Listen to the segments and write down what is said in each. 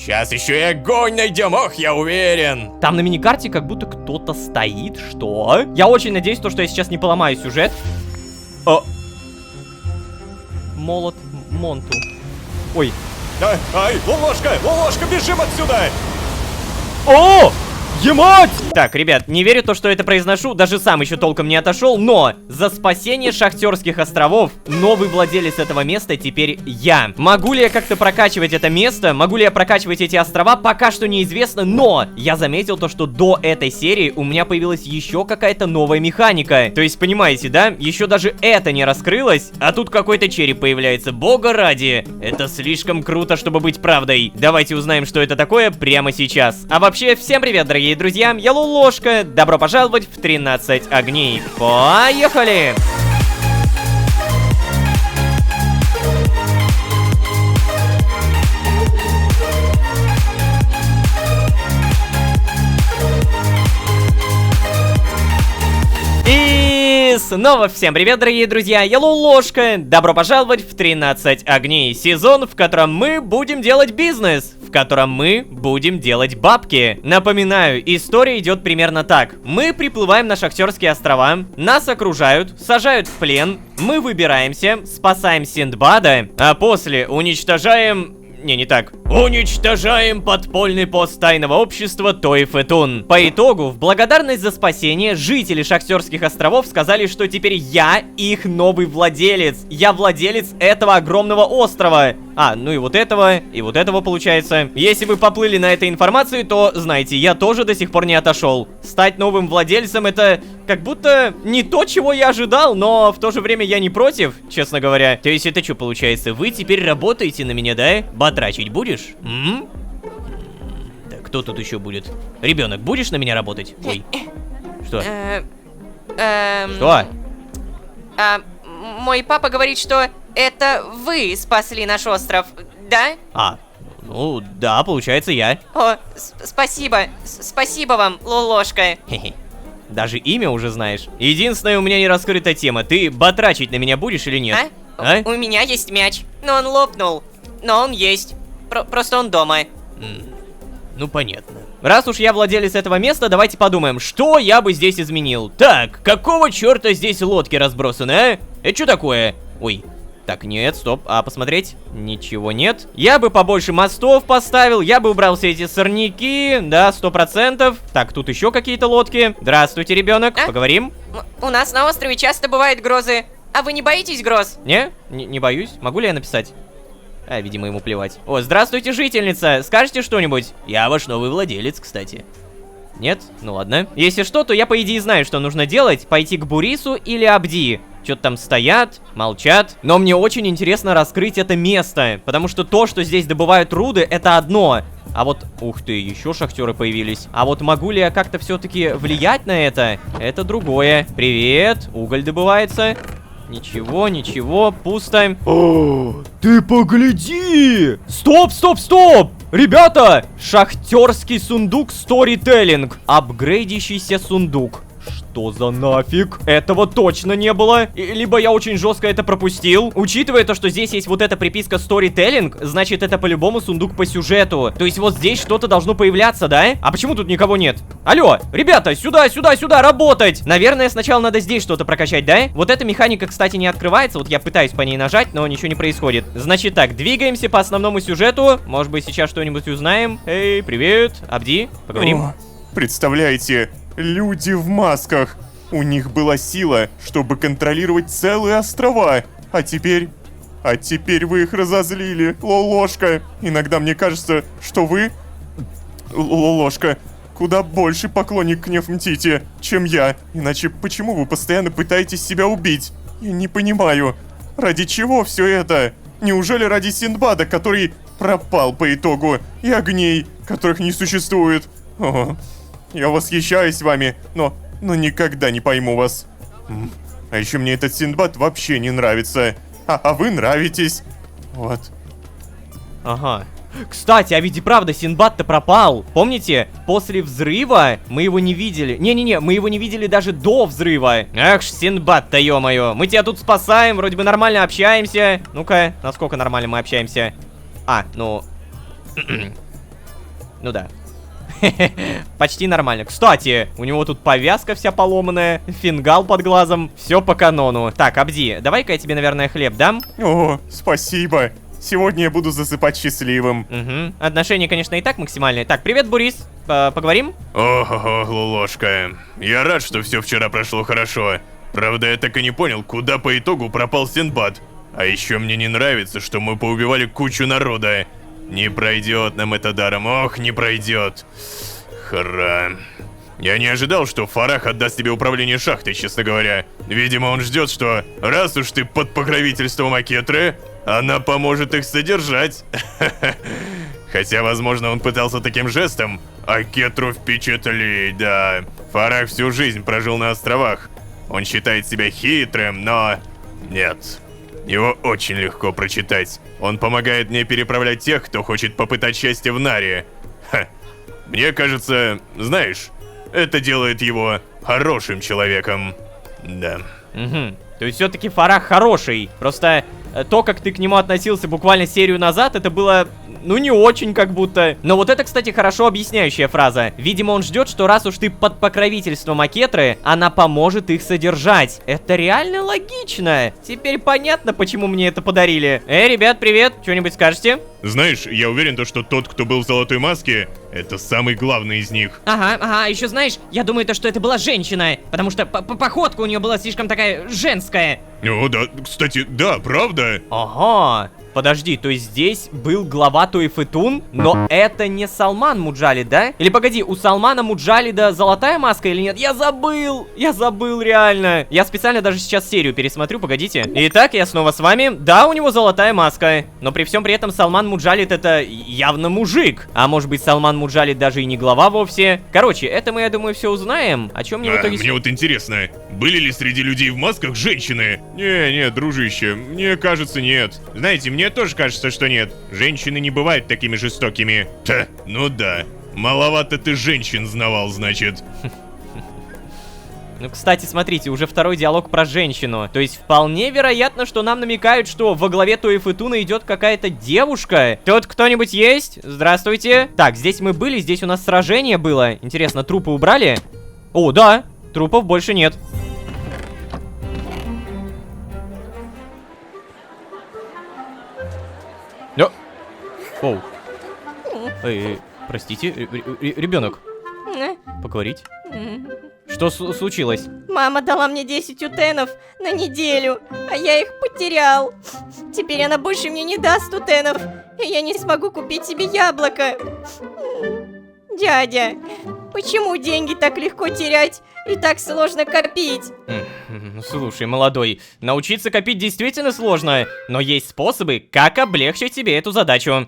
Сейчас еще и огонь найдем, ох, я уверен. Там на миникарте как будто кто-то стоит. Что? Я очень надеюсь, что я сейчас не поломаю сюжет. О. Молот Монту. Ой. Ай, Лолошка, бежим отсюда! О! Емать! Так, ребят, не верю то, что это произношу, даже сам еще толком не отошел, но за спасение Шахтерских островов новый владелец этого места теперь я. Могу ли я как-то прокачивать это место? Могу ли я прокачивать эти острова? Пока что неизвестно, но я заметил то, что до этой серии у меня появилась еще какая-то новая механика. То есть, понимаете, да? Еще даже это не раскрылось, а тут какой-то череп появляется. Бога ради! Это слишком круто, чтобы быть правдой. Давайте узнаем, что это такое прямо сейчас. А вообще, всем привет, дорогие друзья, я Лолошка, добро пожаловать в 13 огней. Поехали! И снова всем привет, дорогие друзья, я Лолошка, добро пожаловать в 13 огней. Сезон, в котором мы будем делать бизнес, в котором мы будем делать бабки. Напоминаю, история идет примерно так. Мы приплываем на Шахтерские острова, нас окружают, сажают в плен, мы выбираемся, спасаем Синдбада, а после уничтожаем... Не так. Уничтожаем подпольный пост тайного общества Той-Фетун. По итогу, в благодарность за спасение, жители Шахтерских островов сказали, что теперь я их новый владелец. Я владелец этого огромного острова. А, ну и вот этого получается. Если вы поплыли на этой информации, то, знаете, я тоже до сих пор не отошел. Стать новым владельцем — это как будто не то, чего я ожидал, но в то же время я не против, честно говоря. То есть это что получается? Вы теперь работаете на меня, да? Батрачить будешь? Так, кто тут еще будет? Ребенок, будешь на меня работать? Ой. Что? Что? Мой папа говорит, что это вы спасли наш остров, да? А, ну да, получается я. О, спасибо. Спасибо вам, Лолошка. Хе-хе. Даже имя уже знаешь. Единственная у меня не раскрыта тема. Ты батрачить на меня будешь или нет? А? У меня есть мяч, но он лопнул. Но он есть. Просто он дома. Ну понятно. Раз уж я владелец этого места, давайте подумаем, что я бы здесь изменил. Так, какого черта здесь лодки разбросаны, а? Это что такое? Ой. Так, нет, стоп, а посмотреть? Ничего нет. Я бы побольше мостов поставил, я бы убрал все эти сорняки, да, 100%. Так, тут еще какие-то лодки. Здравствуйте, ребенок, поговорим. У нас на острове часто бывают грозы. А вы не боитесь гроз? Не боюсь. Могу ли я написать? А, видимо, ему плевать. О, здравствуйте, жительница. Скажете что-нибудь? Я ваш новый владелец, кстати. Нет? Ну ладно. Если что, то я, по идее, знаю, что нужно делать. Пойти к Бурису или Абди. Что-то там стоят, молчат. Но мне очень интересно раскрыть это место. Потому что то, что здесь добывают руды, это одно. А вот, ух ты, еще шахтеры появились. А вот могу ли я как-то все-таки влиять на это? Это другое. Привет, уголь добывается. Ничего, пусто. О, ты погляди! Стоп! Ребята! Шахтерский сундук сторителлинг. Апгрейдящийся сундук. Что за нафиг? Этого точно не было. Либо я очень жестко это пропустил. Учитывая то, что здесь есть вот эта приписка storytelling, значит, это по-любому сундук по сюжету. То есть вот здесь что-то должно появляться, да? А почему тут никого нет? Алло, ребята, сюда, работать! Наверное, сначала надо здесь что-то прокачать, да? Вот эта механика, кстати, не открывается. Вот я пытаюсь по ней нажать, но ничего не происходит. Значит так, двигаемся по основному сюжету. Может быть, сейчас что-нибудь узнаем. Эй, привет, Абди, поговорим. О, представляете? Люди в масках. У них была сила, чтобы контролировать целые острова. А теперь вы их разозлили, Лолошка. Иногда мне кажется, что вы, Лолошка, куда больше поклонник к Нефмтити, чем я. Иначе почему вы постоянно пытаетесь себя убить? Я не понимаю. Ради чего все это? Неужели ради Синдбада, который пропал по итогу, и огней, которых не существует? О, я восхищаюсь вами, но никогда не пойму вас. А еще мне этот Синдбад вообще не нравится. А вы нравитесь. Вот. Ага. Кстати, а ведь и правда, Синдбад-то пропал. Помните, после взрыва мы его не видели. Не-не-не, мы его не видели даже до взрыва. Ах, Синдбад-то, ё-моё. Мы тебя тут спасаем, вроде бы нормально общаемся. Ну-ка, насколько нормально мы общаемся? А, ну... Ну да. Почти нормально. Кстати, у него тут повязка вся поломанная, фингал под глазом, все по канону. Так, Абди, давай-ка я тебе, наверное, хлеб дам. О, спасибо. Сегодня я буду засыпать счастливым. Угу. Отношения, конечно, и так максимальные. Так, привет, Борис. Поговорим? Ого, Лолошка. Я рад, что все вчера прошло хорошо. Правда, я так и не понял, куда по итогу пропал Синдбад. А еще мне не нравится, что мы поубивали кучу народа. Не пройдет нам это даром, ох, не пройдет. Хра. Я не ожидал, что Фарах отдаст тебе управление шахтой, честно говоря. Видимо, он ждет, что раз уж ты под покровительством Акетры, она поможет их содержать. Хотя, возможно, он пытался таким жестом Акетру впечатлить, да. Фарах всю жизнь прожил на островах. Он считает себя хитрым, но... Нет. Его очень легко прочитать. Он помогает мне переправлять тех, кто хочет попытать счастье в Наре. Ха. Мне кажется, знаешь, это делает его хорошим человеком. Да. Угу. То есть все-таки Фарах хороший. Просто то, как ты к нему относился буквально серию назад, это было, ну, не очень как будто. Но вот это, кстати, хорошо объясняющая фраза. Видимо, он ждет, что раз уж ты под покровительством Акетры, она поможет их содержать. Это реально логично. Теперь понятно, почему мне это подарили. Ребят, привет. Что-нибудь скажете? Знаешь, я уверен, что тот, кто был в золотой маске, это самый главный из них. Ага, еще знаешь, я думаю, что это была женщина, потому что походка у нее была слишком такая женская. О, да, кстати, да, правда? Ага. Подожди, то есть здесь был глава Туйфетун, но это не Салман Муджалид, да? Или погоди, у Салмана Муджалида золотая маска или нет? Я забыл реально. Я специально даже сейчас серию пересмотрю, погодите. Итак, я снова с вами. Да, у него золотая маска, но при всем при этом Салман Муджалид это явно мужик. А может быть, Салман Муджалид даже и не глава вовсе. Короче, это мы, я думаю, все узнаем. О чем мне в итоге... Мне вот интересно, были ли среди людей в масках женщины? Не, дружище, мне кажется, нет. Знаете, мне тоже кажется, что нет. Женщины не бывают такими жестокими. Ну да. Маловато ты женщин знавал, значит. Ну, кстати, смотрите, уже второй диалог про женщину. То есть вполне вероятно, что нам намекают, что во главе Туйфетуна идет какая-то девушка. Тут кто-нибудь есть? Здравствуйте. Так, здесь мы были, здесь у нас сражение было. Интересно, трупы убрали? О, да, трупов больше нет. Оу. Простите, ребенок. Поговорить? Что случилось? Мама дала мне 10 утенов на неделю, а я их потерял. Теперь она больше мне не даст утенов, и я не смогу купить себе яблоко. Дядя, почему деньги так легко терять и так сложно копить? Слушай, молодой, научиться копить действительно сложно, но есть способы, как облегчить тебе эту задачу.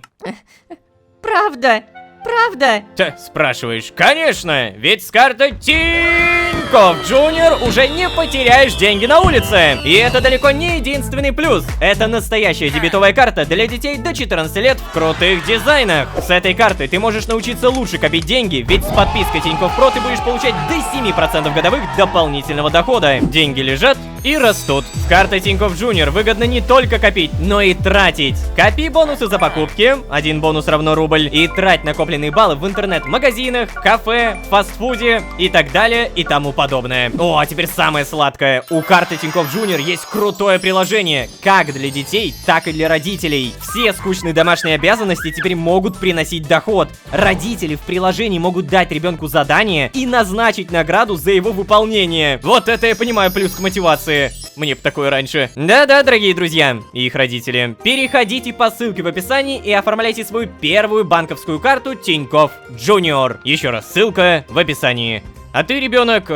Правда? Правда? Ты спрашиваешь? Конечно, ведь с картой Тинькофф Джуниор уже не потеряешь деньги на улице. И это далеко не единственный плюс. Это настоящая дебетовая карта для детей до 14 лет в крутых дизайнах. С этой картой ты можешь научиться лучше копить деньги, ведь с подпиской Тинькофф Про ты будешь получать до 7% годовых дополнительного дохода. Деньги лежат и растут. С картой Тинькофф Джуниор выгодно не только копить, но и тратить. Копи бонусы за покупки, 1 бонус равно рубль, и трать накопленные баллы в интернет-магазинах, кафе, фастфуде и так далее и тому подобное. О, а теперь самое сладкое. У карты Тинькофф Джуниор есть крутое приложение, как для детей, так и для родителей. Все скучные домашние обязанности теперь могут приносить доход. Родители в приложении могут дать ребенку задание и назначить награду за его выполнение. Вот это я понимаю плюс к мотивации. Мне бы такое раньше. Да-да, дорогие друзья и их родители, переходите по ссылке в описании и оформляйте свою первую банковскую карту Тинькофф Джуниор. Еще раз, ссылка в описании. А ты, ребенок,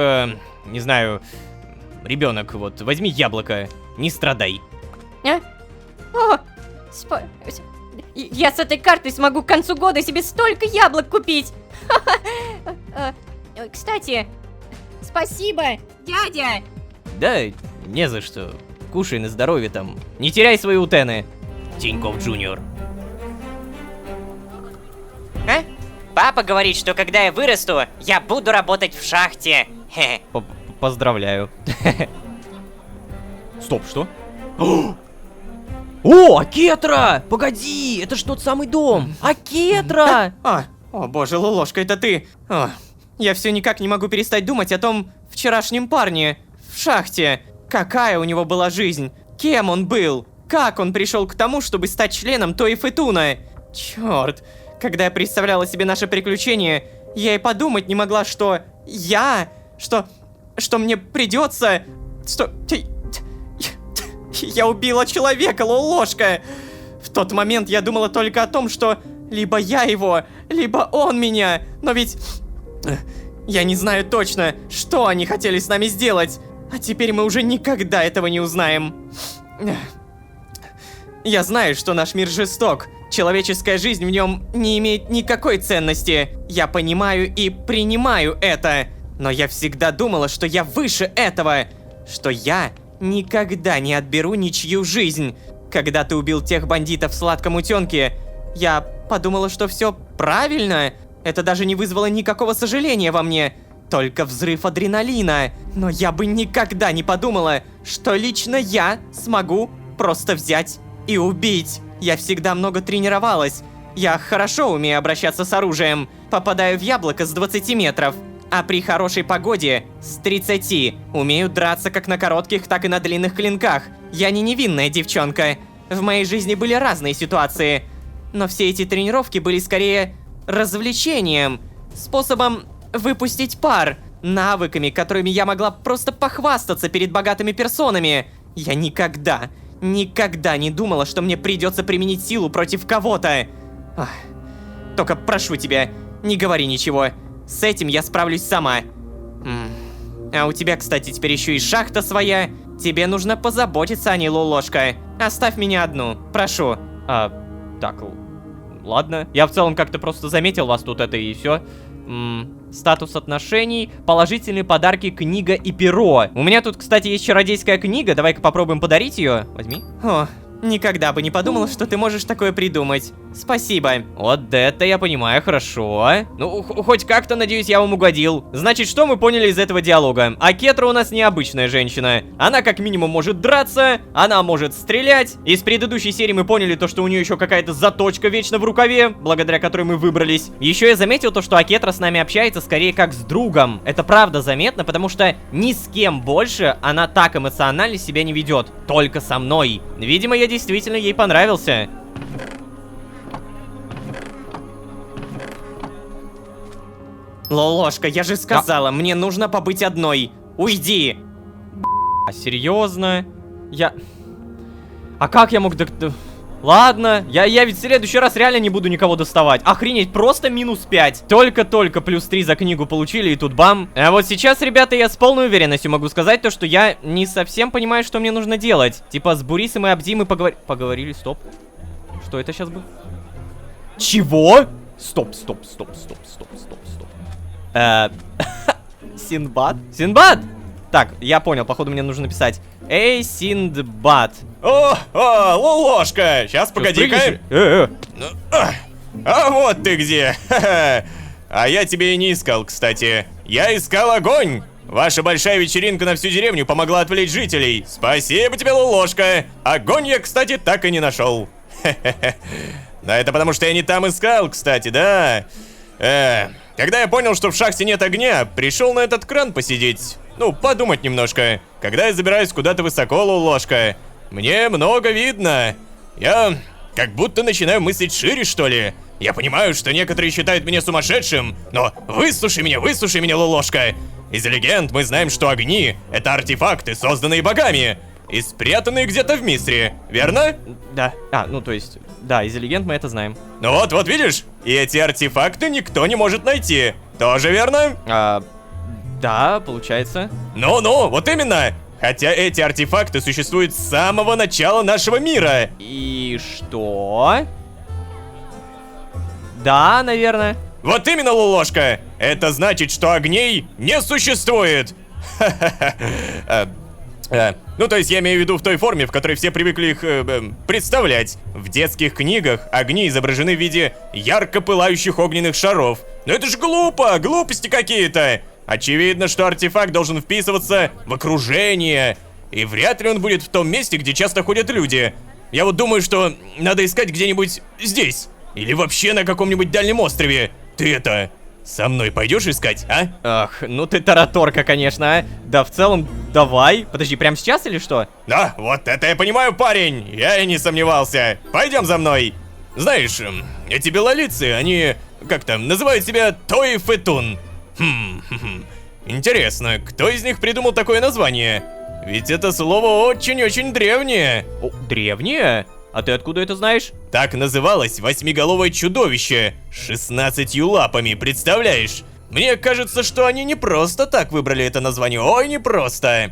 не знаю, ребенок, вот, возьми яблоко, не страдай. О, я с этой картой смогу к концу года себе столько яблок купить. Кстати, спасибо, дядя. Да, не за что. Кушай на здоровье там. Не теряй свои утены. Тинькофф Джуниор. А? Папа говорит, что когда я вырасту, я буду работать в шахте. Поздравляю. Стоп, что? О, Акетра! Погоди, это ж тот самый дом. Акетра! О боже, Лолошка, это ты! О, я все никак не могу перестать думать о том вчерашнем парне в шахте. Какая у него была жизнь? Кем он был? Как он пришел к тому, чтобы стать членом Тои Фетуна? Черт, когда я представляла себе наше приключение, я и подумать не могла, что я... Что мне придется... Что... Я убила человека, Лолошка! В тот момент я думала только о том, что либо я его, либо он меня. Но ведь... Я не знаю точно, что они хотели с нами сделать. А теперь мы уже никогда этого не узнаем. Я знаю, что наш мир жесток. Человеческая жизнь в нем не имеет никакой ценности. Я понимаю и принимаю это. Но я всегда думала, что я выше этого. Что я никогда не отберу ничью жизнь. Когда ты убил тех бандитов в сладком утенке, я подумала, что все правильно. Это даже не вызвало никакого сожаления во мне. Только взрыв адреналина. Но я бы никогда не подумала, что лично я смогу просто взять и убить. Я всегда много тренировалась. Я хорошо умею обращаться с оружием. Попадаю в яблоко с 20 метров. А при хорошей погоде с 30. Умею драться как на коротких, так и на длинных клинках. Я не невинная девчонка. В моей жизни были разные ситуации. Но все эти тренировки были скорее развлечением. Способом выпустить пар. Навыками, которыми я могла просто похвастаться перед богатыми персонами. Я никогда не думала, что мне придется применить силу против кого-то. Только прошу тебя, не говори ничего. С этим я справлюсь сама. А у тебя, кстати, теперь еще и шахта своя. Тебе нужно позаботиться о ней, Лолошка. Оставь меня одну, прошу. Так, ладно. Я в целом как-то просто заметил вас тут это и все. Статус отношений, положительные подарки, книга и перо. У меня тут, кстати, есть чародейская книга. Давай-ка попробуем подарить ее. Возьми. О, никогда бы не подумал, что ты можешь такое придумать. Спасибо. Вот это я понимаю, хорошо. Ну, хоть как-то, надеюсь, я вам угодил. Значит, что мы поняли из этого диалога? А Кетра у нас необычная женщина. Она как минимум может драться, она может стрелять. Из предыдущей серии мы поняли то, что у нее еще какая-то заточка вечно в рукаве, благодаря которой мы выбрались. Еще я заметил то, что Акетра с нами общается скорее как с другом. Это правда заметно, потому что ни с кем больше она так эмоционально себя не ведет. Только со мной. Видимо, я действительно ей понравился. Лолошка, я же сказала, мне нужно побыть одной. Уйди. А серьезно? А как я мог... Ладно, я ведь в следующий раз реально не буду никого доставать. Охренеть, просто -5. Только-только +3 за книгу получили, и тут бам. А вот сейчас, ребята, я с полной уверенностью могу сказать то, что я не совсем понимаю, что мне нужно делать. Типа с Бурисом и Абди мы поговорили, стоп. Что это сейчас было? Чего? Стоп. Синдбад? Синдбад! Так, я понял, походу мне нужно написать. Эй, Синдбад. О, Лолошка! Сейчас, погоди-ка. А вот ты где! А я тебя и не искал, кстати. Я искал огонь! Ваша большая вечеринка на всю деревню помогла отвлечь жителей. Спасибо тебе, Лолошка! Огонь я, кстати, так и не нашел. Да это потому, что я не там искал, кстати, да? Когда я понял, что в шахте нет огня, пришел на этот кран посидеть. Ну, подумать немножко. Когда я забираюсь куда-то высоко, Лолошка, мне много видно. Я как будто начинаю мыслить шире, что ли. Я понимаю, что некоторые считают меня сумасшедшим, но выслушай меня, Лолошка. Из легенд мы знаем, что огни — это артефакты, созданные богами, и спрятанные где-то в Мисре, верно? Да. Ну то есть, да, из легенд мы это знаем. Ну вот видишь? И эти артефакты никто не может найти. Тоже верно? Да, получается. Ну, вот именно. Хотя эти артефакты существуют с самого начала нашего мира. И что? Да, наверное. Вот именно, Лолошка. Это значит, что огней не существует. Ну, то есть я имею в виду в той форме, в которой все привыкли их представлять. В детских книгах огни изображены в виде ярко пылающих огненных шаров. Но это ж глупо, глупости какие-то. Очевидно, что артефакт должен вписываться в окружение. И вряд ли он будет в том месте, где часто ходят люди. Я вот думаю, что надо искать где-нибудь здесь. Или вообще на каком-нибудь дальнем острове. ты это... Со мной пойдешь искать, а? Ах, ну ты тараторка, конечно, а. Да, в целом, давай. Подожди, прямо сейчас или что? Да, вот это я понимаю, парень. Я и не сомневался. Пойдем за мной. Знаешь, эти белолицы, они, как там, называют себя Той Фетун. Интересно, кто из них придумал такое название? Ведь это слово очень-очень древнее. О, древнее? А ты откуда это знаешь? Так называлось восьмиголовое чудовище с 16 лапами, представляешь? Мне кажется, что они не просто так выбрали это название, ой, не просто.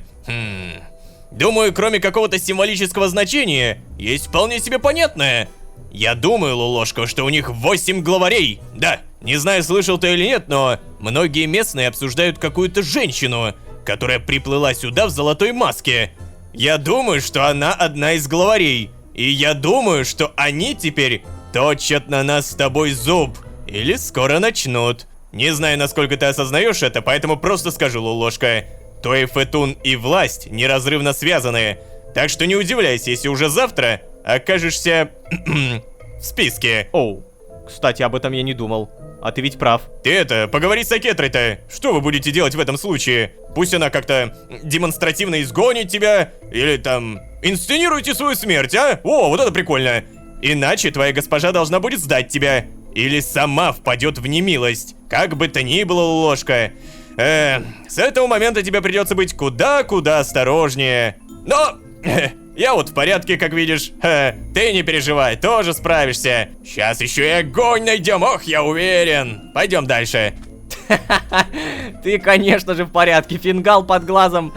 Думаю, кроме какого-то символического значения, есть вполне себе понятное. Я думаю, Лолошка, что у них 8 главарей. Да, не знаю, слышал ты или нет, но многие местные обсуждают какую-то женщину, которая приплыла сюда в золотой маске. Я думаю, что она одна из главарей. И я думаю, что они теперь точат на нас с тобой зуб. Или скоро начнут. Не знаю, насколько ты осознаешь это, поэтому просто скажу, Лолошка. Той Фетун и власть неразрывно связаны. Так что не удивляйся, если уже завтра окажешься в списке. Оу, кстати, об этом я не думал. А ты ведь прав. Ты это, поговори с Акетрой-то. Что вы будете делать в этом случае? Пусть она как-то демонстративно изгонит тебя, или там... Инсценируйте свою смерть, а? О, вот это прикольно. Иначе твоя госпожа должна будет сдать тебя. Или сама впадет в немилость. Как бы то ни было, Ложка. С этого момента тебе придется быть куда-куда осторожнее. Но... Я вот в порядке, как видишь. Ты не переживай, тоже справишься. Сейчас еще и огонь найдем, ох, я уверен. Пойдем дальше. Ты, конечно же, в порядке. Фингал под глазом.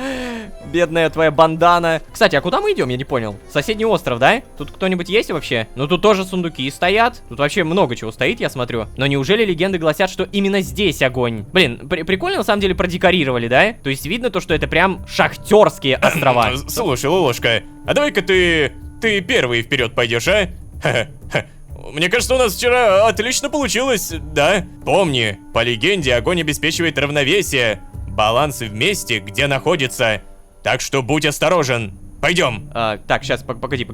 Бедная твоя бандана. Кстати, а куда мы идем? Я не понял. Соседний остров, да? Тут кто-нибудь есть вообще? Ну, тут тоже сундуки стоят. Тут вообще много чего стоит, я смотрю. Но неужели легенды гласят, что именно здесь огонь? Блин, прикольно на самом деле продекорировали, да? То есть видно то, что это прям шахтерские острова. Слушай, Лолошка, а давай-ка ты первый вперед пойдешь, а? Мне кажется, у нас вчера отлично получилось, да? Помни, по легенде огонь обеспечивает равновесие, баланс в месте, где находится. Так что будь осторожен. Пойдем. Так, сейчас, погоди.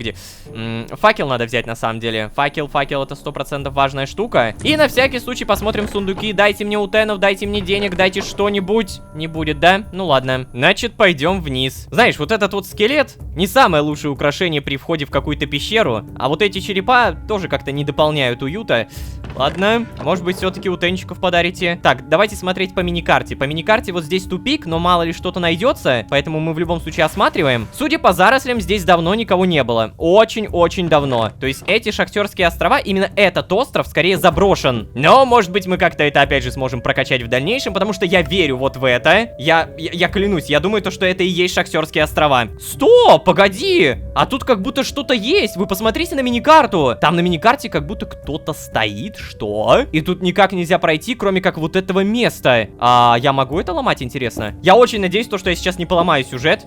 Факел надо взять на самом деле. Факел это 100% важная штука. И на всякий случай посмотрим сундуки. Дайте мне утенов, дайте мне денег, дайте что-нибудь. Не будет, да? Ну ладно. Значит, пойдем вниз. Знаешь, вот этот вот скелет не самое лучшее украшение при входе в какую-то пещеру. А вот эти черепа тоже как-то не дополняют уюта. Ладно, может быть, все-таки утенчиков подарите. Так, давайте смотреть по миникарте. По миникарте вот здесь тупик, но мало ли что-то найдется. Поэтому мы в любом случае осматриваем. Судя по зарослям, здесь давно никого не было. Очень-очень давно. То есть эти шахтерские острова, именно этот остров скорее заброшен. Но, может быть, мы как-то это опять же сможем прокачать в дальнейшем, потому что я верю вот в это. Я клянусь, я думаю, то, что это и есть шахтерские острова. Стоп, погоди! А тут как будто что-то есть. Вы посмотрите на миникарту. Там на миникарте как будто кто-то стоит. Что? И тут никак нельзя пройти, кроме как вот этого места. А я могу это ломать, интересно? Я очень надеюсь, то, что я сейчас не поломаю сюжет.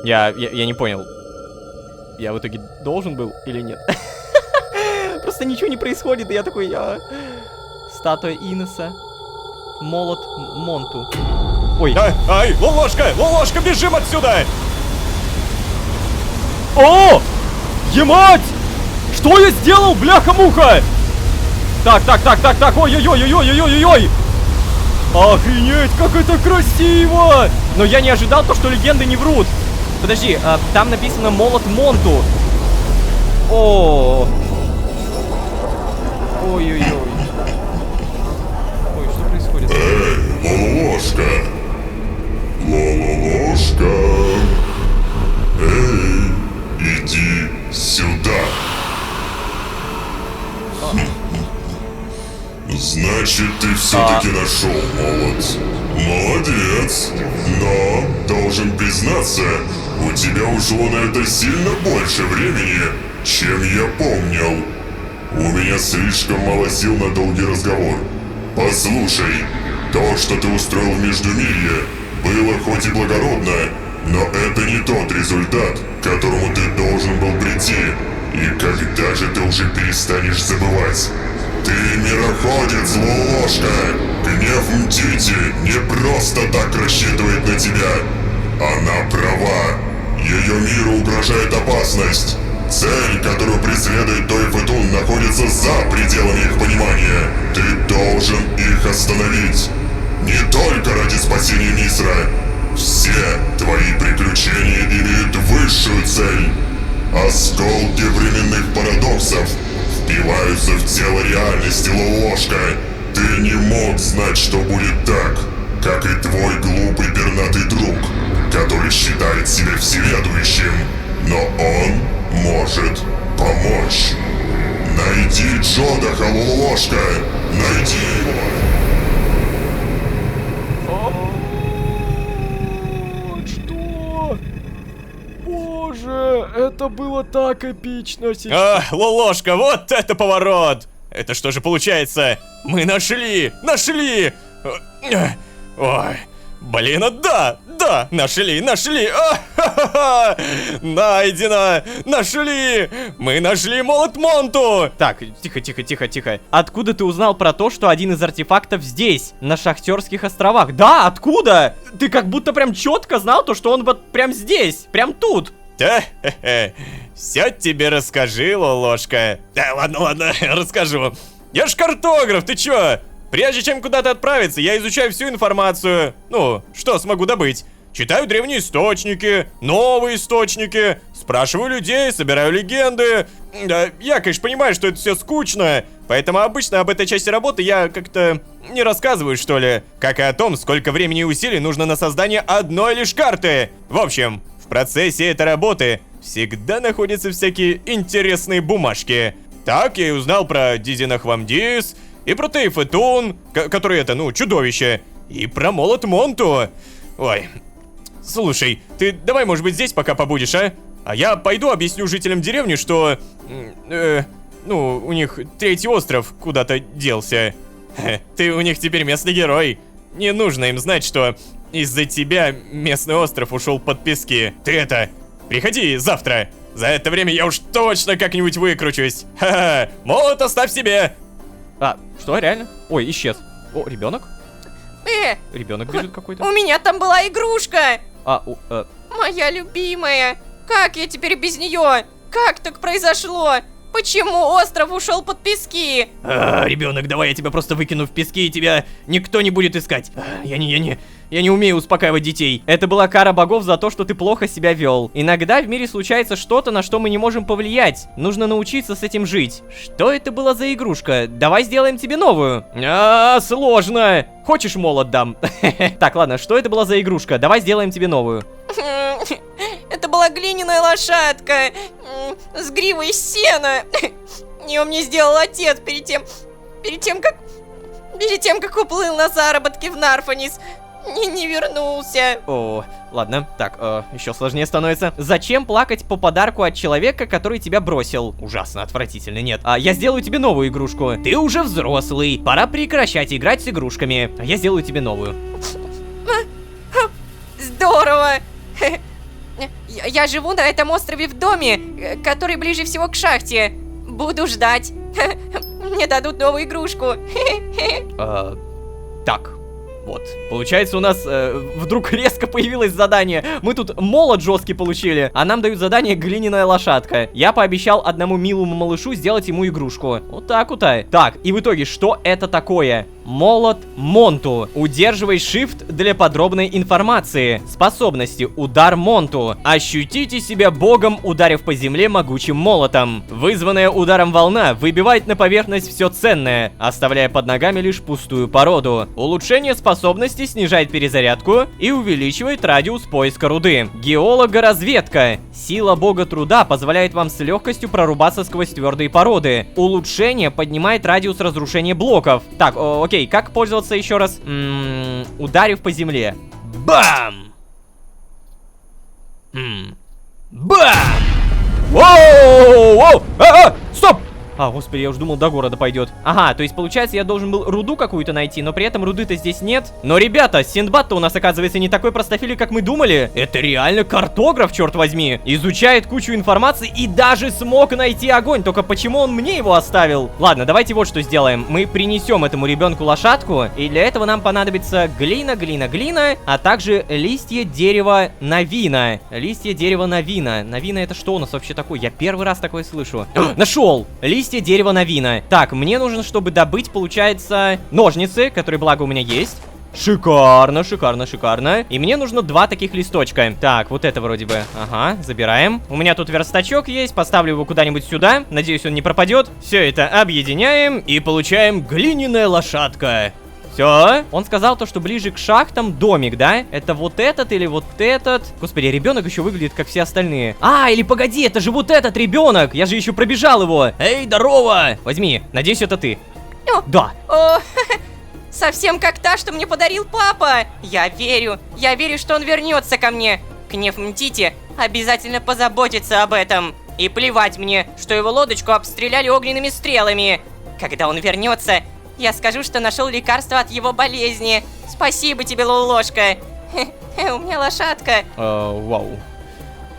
Я не понял. Я в итоге должен был или нет? Просто ничего не происходит, и я такой, статуя Иноса. Молот Монту. Ой. Ай, Лолошка, бежим отсюда! О! Емать! Что я сделал, бляха-муха? Так, ой-ой-ой-ой-ой-ой-ой-ой-ой! Охренеть, как это красиво! Но я не ожидал то, что легенды не врут. Подожди, там написано молот Монту. О! Ой-ой-ой. Ой, что происходит? Лолошка! Лолошка! Эй, иди сюда! Значит, ты все-таки нашел молот. Молодец. Но, должен признаться, у тебя ушло на это сильно больше времени, чем я помнил. У меня слишком мало сил на долгий разговор. Послушай, то, что ты устроил в Междумирье, было хоть и благородно, но это не тот результат, к которому ты должен был прийти. И когда же ты уже перестанешь забывать? Ты мироходец, Лолошка! Гнев Мтити не просто так рассчитывает на тебя. Она права. Ее миру угрожает опасность. Цель, которую преследует Тойфетун, находится за пределами их понимания. Ты должен их остановить. Не только ради спасения Мисра. Все твои приключения имеют высшую цель. Осколки временных парадоксов впиваются в тело реальности, Лолошка. Ты не мог знать, что будет так, как и твой глупый пернатый друг, который считает себя всеведущим. Но он может помочь. Найди Джодаха, Лолошка. Найди его. Что? Боже, это было так эпично сейчас. Лолошка, вот это поворот! Это что же получается? Мы нашли! Ой, блин, да, нашли! Найдено! Нашли! Мы нашли молот Монту! Так, тихо. Откуда ты узнал про то, что один из артефактов здесь, на Шахтерских островах? Да, откуда? Ты как будто прям четко знал то, что он вот прям здесь, прям тут. Да, все тебе расскажи, Лолошка. Да, ладно, расскажу. Я ж картограф, ты чё? Прежде чем куда-то отправиться, я изучаю всю информацию. Ну, что смогу добыть? Читаю древние источники, новые источники, спрашиваю людей, собираю легенды. Да, я, конечно, понимаю, что это все скучно, поэтому обычно об этой части работы я как-то не рассказываю, что ли. Как и о том, сколько времени и усилий нужно на создание одной лишь карты. В общем, в процессе этой работы всегда находятся всякие интересные бумажки. Так я и узнал про Дизинахвамдис, и про Тейфетун, который это, ну, чудовище, и про молот Монту. Ой, слушай, ты давай, может быть, здесь пока побудешь, а? А я пойду объясню жителям деревни, что... ну, у них третий остров куда-то делся. Ты у них теперь местный герой. Не нужно им знать, что из-за тебя местный остров ушел под пески. Ты это, приходи завтра. За это время я уж точно как-нибудь выкручусь. Ха-ха, молот оставь себе. А, что, реально? Ой, исчез. О, ребенок? Ребенок бежит какой-то. У меня там была игрушка! Моя любимая! Как я теперь без нее? Как так произошло? Почему остров ушел под пески? Ребенок, давай я тебя просто выкину в пески, и тебя никто не будет искать. Я не умею успокаивать детей. Это была кара богов за то, что ты плохо себя вел. Иногда в мире случается что-то, на что мы не можем повлиять. Нужно научиться с этим жить. Что это была за игрушка? Давай сделаем тебе новую. Сложно. Хочешь, молот дам? Так, ладно, что это была за игрушка? Давай сделаем тебе новую. Это была глиняная лошадка с гривой из сена. Ее мне сделал отец перед тем, как уплыл на заработки в Нарфанис. Не вернулся. О, ладно, так, еще сложнее становится. Зачем плакать по подарку от человека, который тебя бросил? Ужасно, отвратительно, нет. Я сделаю тебе новую игрушку. Ты уже взрослый, пора прекращать играть с игрушками. Я сделаю тебе новую. Здорово. Я живу на этом острове в доме, который ближе всего к шахте. Буду ждать. Мне дадут новую игрушку. Так. Вот, получается у нас вдруг резко появилось задание. Мы тут молот жесткий получили, а нам дают задание глиняная лошадка. Я пообещал одному милому малышу сделать ему игрушку. Вот так вот. Так, и в итоге, что это такое? Молот Монту. Удерживай Shift для подробной информации. Способности. Удар Монту. Ощутите себя богом, ударив по земле могучим молотом. Вызванная ударом волна выбивает на поверхность все ценное, оставляя под ногами лишь пустую породу. Улучшение способности снижает перезарядку и увеличивает радиус поиска руды. Геолого-разведка. Сила бога труда позволяет вам с легкостью прорубаться сквозь твердые породы. Улучшение поднимает радиус разрушения блоков. Так, окей, как пользоваться еще раз? Ударив по земле. Бам! Бам! Воу! Стоп! А, господи, я уже думал, до города пойдет. Ага, то есть, получается, я должен был руду какую-то найти, но при этом руды-то здесь нет. Но, ребята, Синдбад-то у нас, оказывается, не такой простофилий, как мы думали. Это реально картограф, черт возьми. Изучает кучу информации и даже смог найти огонь. Только почему он мне его оставил? Ладно, давайте вот что сделаем. Мы принесем этому ребенку лошадку, и для этого нам понадобится глина, а также листья дерева навина. Листья дерева навина. Навина это что у нас вообще такое? Я первый раз такое слышу. Нашел! Листья дерева навина. Так, мне нужно, чтобы добыть, получается, ножницы, которые, благо, у меня есть. Шикарно, шикарно, шикарно. И мне нужно 2 таких листочка. Так, вот это вроде бы. Ага, забираем. У меня тут верстачок есть. Поставлю его куда-нибудь сюда. Надеюсь, он не пропадет. Все это объединяем и получаем глиняная лошадка. Все. Он сказал то, что ближе к шахтам домик, да? Это вот этот или вот этот? Господи, ребенок еще выглядит как все остальные. А, или погоди, это же вот этот ребенок. Я же еще пробежал его. Эй, здорово. Возьми. Надеюсь, это ты. О, Да. О, совсем как та, что мне подарил папа. Я верю, что он вернется ко мне. Кнеф Мтити обязательно позаботится об этом. И плевать мне, что его лодочку обстреляли огненными стрелами. Когда он вернется, я скажу, что нашел лекарство от его болезни. Спасибо тебе, Лолошка. У меня лошадка. Вау.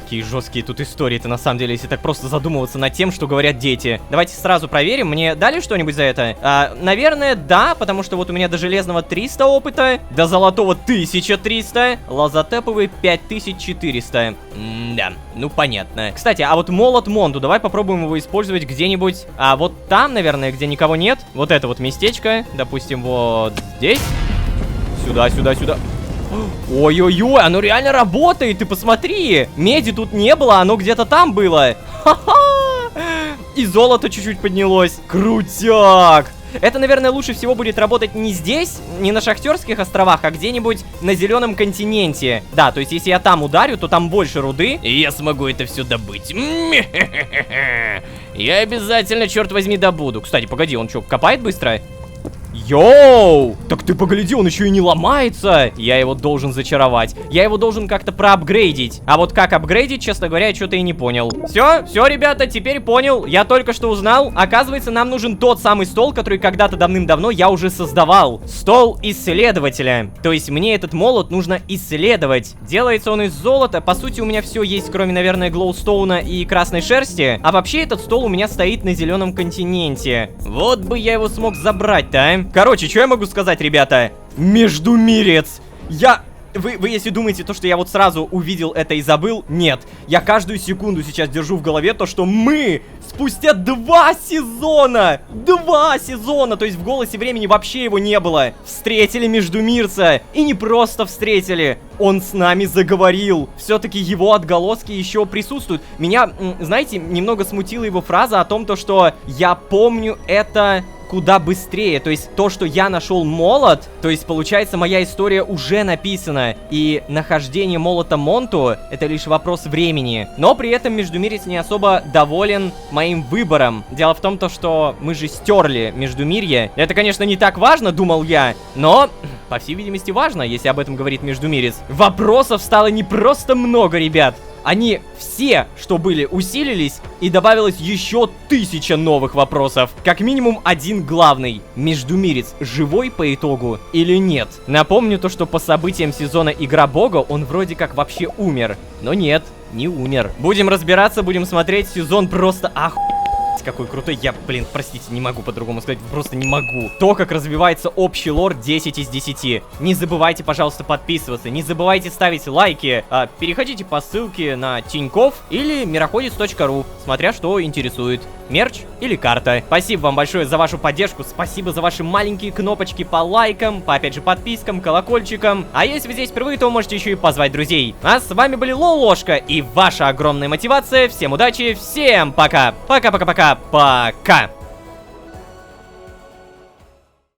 Какие жесткие тут истории-то, на самом деле, если так просто задумываться над тем, что говорят дети. Давайте сразу проверим, мне дали что-нибудь за это? Наверное, да, потому что вот у меня до железного 300 опыта, до золотого 1300, лазотеповый 5400. Да, ну понятно. Кстати, а вот молот Монду, давай попробуем его использовать где-нибудь. А вот там, наверное, где никого нет. Вот это вот местечко, допустим, вот здесь. Сюда, сюда, сюда. Ой-ой-ой, оно реально работает, ты посмотри. Меди тут не было, оно где-то там было. Ха-ха! И золото чуть-чуть поднялось. Крутяк! Это, наверное, лучше всего будет работать не здесь, не на Шахтерских островах, а где-нибудь на Зеленом континенте. Да, то есть если я там ударю, то там больше руды, и я смогу это все добыть. Я обязательно, черт возьми, добуду. Кстати, погоди, он что, копает быстро? Йоу! Так ты погляди, он еще и не ломается. Я его должен зачаровать. Я его должен как-то проапгрейдить. А вот как апгрейдить, честно говоря, я что-то и не понял. Все, ребята, теперь понял. Я только что узнал. Оказывается, нам нужен тот самый стол, который когда-то давным-давно я уже создавал. Стол исследователя. То есть мне этот молот нужно исследовать. Делается он из золота. По сути, у меня все есть, кроме, наверное, глоустоуна и красной шерсти. А вообще, этот стол у меня стоит на Зеленом континенте. Вот бы я его смог забрать-то, а? Короче, что я могу сказать, ребята? Междумирец. Вы если думаете, то, что я вот сразу увидел это и забыл, нет. Я каждую секунду сейчас держу в голове то, что мы спустя 2 сезона, то есть в «Голосе времени» вообще его не было, встретили Междумирца. И не просто встретили, он с нами заговорил. Все-таки его отголоски еще присутствуют. Меня, знаете, немного смутила его фраза о том, то, что я помню это куда быстрее. То есть то, что я нашел молот, то есть получается моя история уже написана. И нахождение молота Монту это лишь вопрос времени. Но при этом Междумирец не особо доволен моим выбором. Дело в том, то, что мы же стерли Междумирье. Это, конечно, не так важно, думал я, но, по всей видимости, важно, если об этом говорит Междумирец. Вопросов стало не просто много, ребят. Они все, что были, усилились, и добавилось еще 1000 новых вопросов. Как минимум один главный. Междумирец живой по итогу или нет? Напомню то, что по событиям сезона Игра Бога он вроде как вообще умер. Но нет, не умер. Будем разбираться, будем смотреть. Сезон просто какой крутой. Я, простите, не могу по-другому сказать, просто не могу. То, как развивается общий лор, 10 из 10. Не забывайте, пожалуйста, подписываться, не забывайте ставить лайки. Переходите по ссылке на Тинькофф или мироходец.ру, смотря что интересует. Мерч или карта. Спасибо вам большое за вашу поддержку, спасибо за ваши маленькие кнопочки по лайкам, по, опять же, подпискам, колокольчикам. А если вы здесь впервые, то можете еще и позвать друзей. А с вами были Лолошка и ваша огромная мотивация. Всем удачи, всем пока. Пока-пока-пока. Пока.